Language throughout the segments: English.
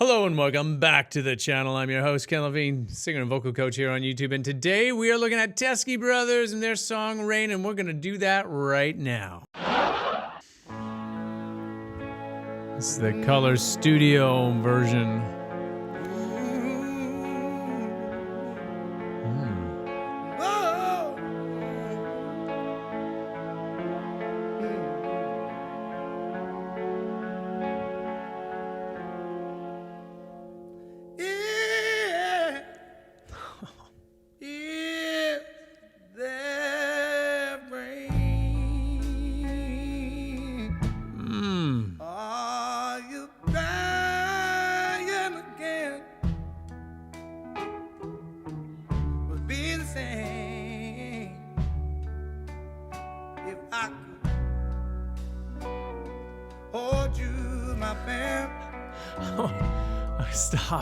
Hello and welcome back to the channel. I'm your host, Ken Lavigne, singer and vocal coach here on YouTube. And today we are looking at TESKEY Brothers and their song Rain, and we're going to do that right now. This is the Color Studio version.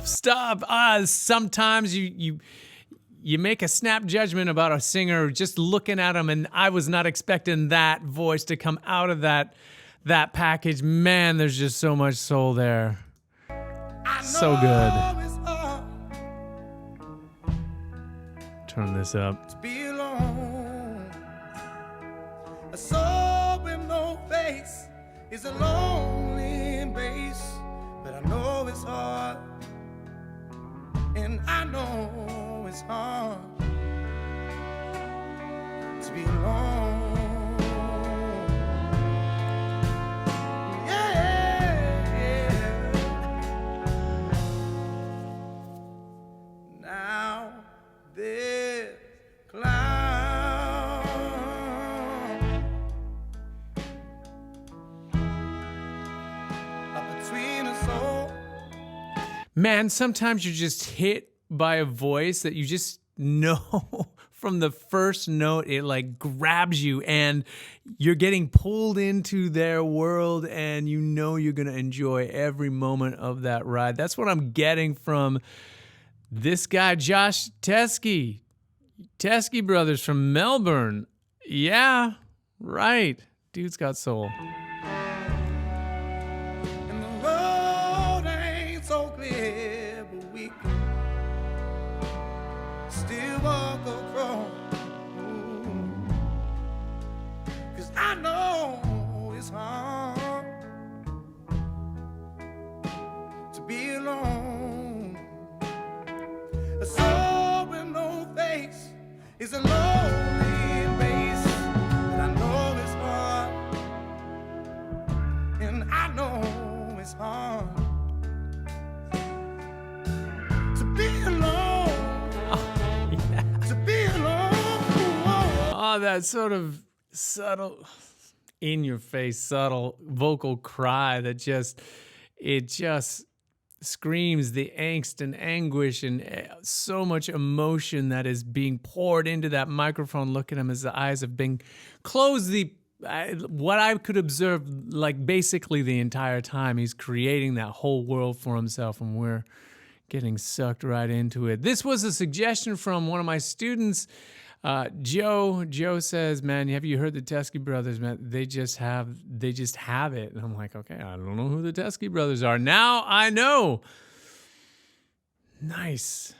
Stop. Sometimes you make a snap judgment about a singer just looking at them, and I was not expecting that voice to come out of that package. Man, there's just so much soul there. So good. Turn this up. To be alone. A soul with no face is a lonely embrace, but I know it's hard. And I know it's hard to be alone. Yeah. Now this cloud up between us all. Man, sometimes you're just hit by a voice that you just know from the first note. It like grabs you and you're getting pulled into their world, and you know you're going to enjoy every moment of that ride. That's what I'm getting from this guy, Josh Teskey. TESKEY Brothers from Melbourne. Yeah, right. Dude's got soul. I know it's hard to be alone. A soul with no face is a lonely embrace, and I know it's hard, and I know it's hard to be alone. Oh, yeah. To be alone. Oh, that sort of subtle, in-your-face, subtle vocal cry that just screams the angst and anguish and so much emotion that is being poured into that microphone. Look at him, as the eyes have been closed. What I could observe, like basically the entire time, he's creating that whole world for himself, and we're getting sucked right into it. This was a suggestion from one of my students. Joe says, man, have you heard the TESKEY Brothers, man? They just have it. And I'm like, okay, I don't know who the TESKEY Brothers are. Now I know. Nice.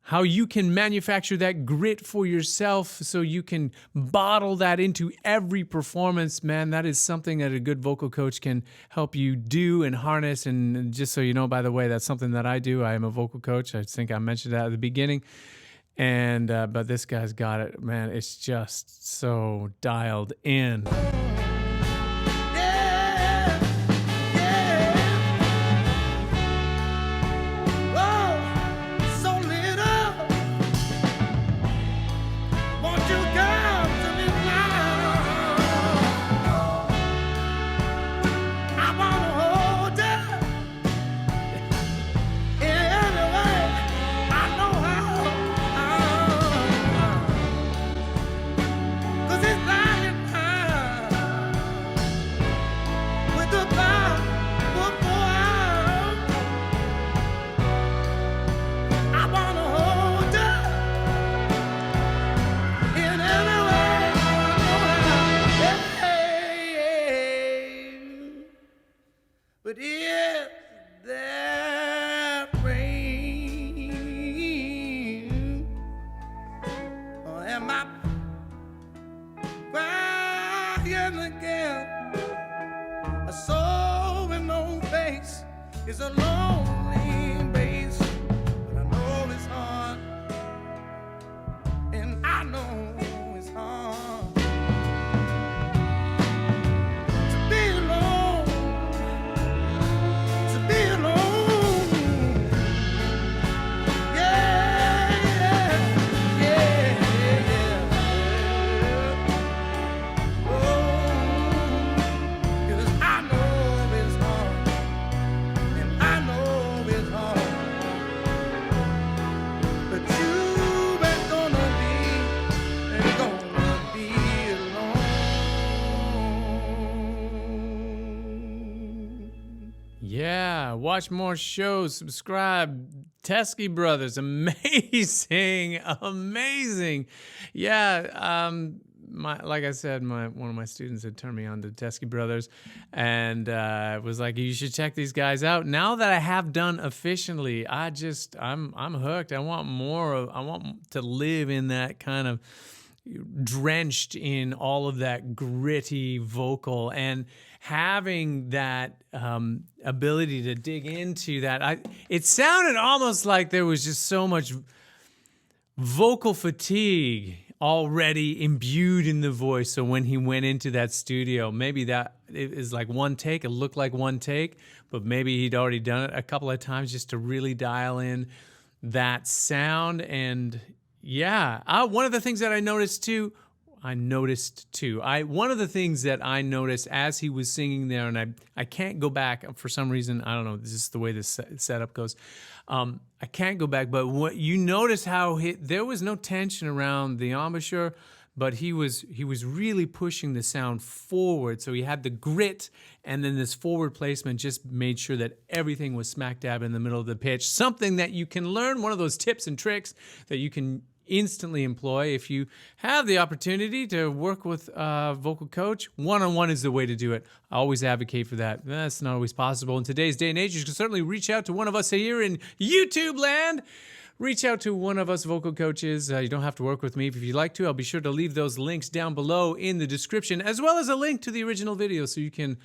How you can manufacture that grit for yourself so you can bottle that into every performance, man. That is something that a good vocal coach can help you do and harness. And just so you know, by the way, that's something that I do. I am a vocal coach. I think I mentioned that at the beginning. And but this guy's got it, man. It's just so dialed in. is a lonely base, but I know it's hard, and I know it's hard to be alone, to be alone. Yeah, yeah, yeah, yeah. Oh, 'cause I know it's hard, and I know it's hard, but you ain't gonna be alone. Yeah, watch more shows, subscribe. Teskey Brothers, amazing, amazing. Yeah, like I said, one of my students had turned me on to Teskey Brothers, and was like, "You should check these guys out." Now that I have done efficiently, I'm hooked. I want more. I want to live in that kind of drenched in all of that gritty vocal, and having that ability to dig into that. It sounded almost like there was just so much vocal fatigue already imbued in the voice. So when he went into that studio, maybe that it is like one take, it looked like one take, but maybe he'd already done it a couple of times just to really dial in that sound. And yeah, one of the things that I noticed too, one of the things that I noticed as he was singing there, and I can't go back for some reason, I don't know, this is the way this setup goes. I can't go back, but what you notice how there was no tension around the embouchure, but he was really pushing the sound forward. So he had the grit, and then this forward placement just made sure that everything was smack dab in the middle of the pitch. Something that you can learn, one of those tips and tricks that you can instantly employ if you have the opportunity to work with a vocal coach. One-on-one is the way to do it. I always advocate for that. That's not always possible in today's day and age. You can certainly reach out to one of us here in YouTube land. Reach out to one of us vocal coaches. You don't have to work with me. If you'd like to, I'll be sure to leave those links down below in the description, as well as a link to the original video so you can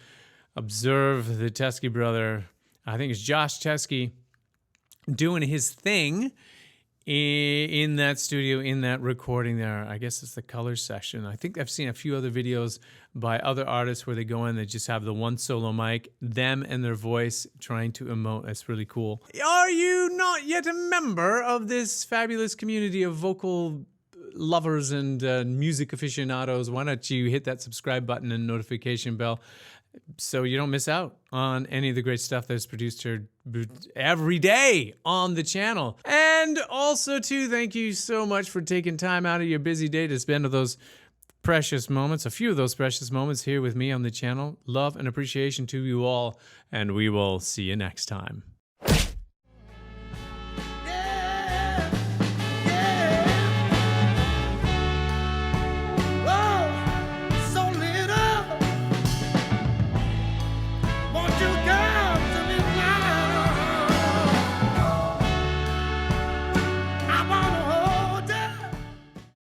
observe the Teskey brother. I think it's Josh Teskey doing his thing in that studio, in that recording there. I guess it's the color session. I think I've seen a few other videos by other artists where they go in, they just have the one solo mic, them and their voice trying to emote. That's really cool. Are you not yet a member of this fabulous community of vocal lovers and music aficionados? Why don't you hit that subscribe button and notification bell so you don't miss out on any of the great stuff that's produced here every day on the channel. And also, too, thank you so much for taking time out of your busy day to spend those precious moments, a few of those precious moments here with me on the channel. Love and appreciation to you all, and we will see you next time.